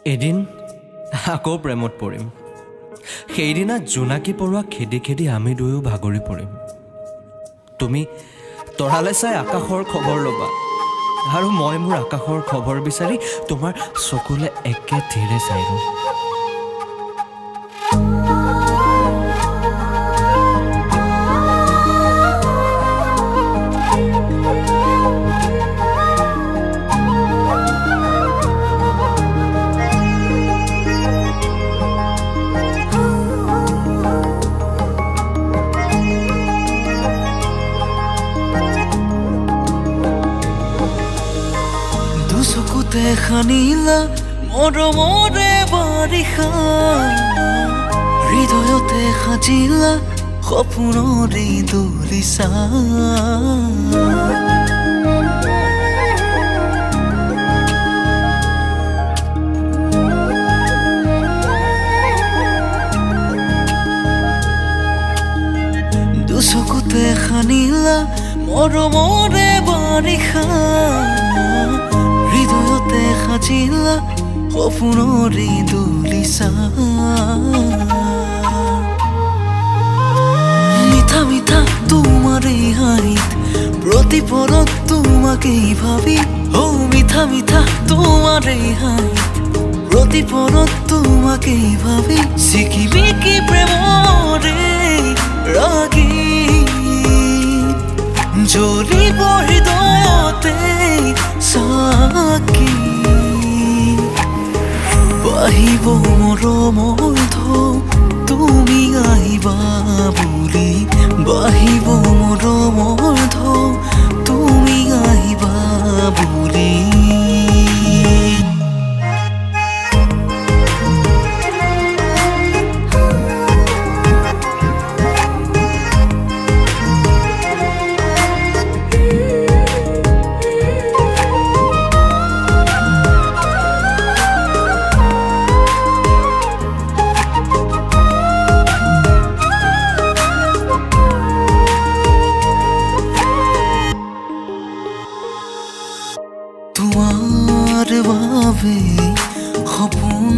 এদিন আকৌ প্ৰেমত পৰিম। সেইদিনা জোনাকী পৰুৱা খেদি খেদি আমি দুয়ো ভাগৰি পৰিম। তুমি তৰালে চাই আকাশৰ খবৰ ল'বা আৰু মই মোৰ আকাশৰ খবৰ বিচাৰি তোমাৰ চকুলে একে ধীৰে চাই লওঁ। চকুতে খানিলা মৰমৰে বাৰিষা, হৃদয়তে সাজিলা সপোনৰে দলিচা। দুচকুতে খানিলা মৰমৰে বাৰিষা, হৃদয়তে সাজিলা সপোনৰে দলিচা। মিঠা মিঠা তোমাৰে হাঁহিত প্ৰতিপলত তোমাকেই ভাবি, মিঠা মিঠা তোমাৰে হাঁহিত প্ৰতিপলত তোমাকেই ভাবি, চিকিমিকি প্ৰেমৰে ৰাগী জ্বলিব হৃদয়তে চাকি। বাহিব মৰমৰ ঢৌ তুমি আহিবা বুলি, বাহিব মৰমৰ ঢৌ তুমি আহিবা বুলি। তোমাৰ বাবে সপোন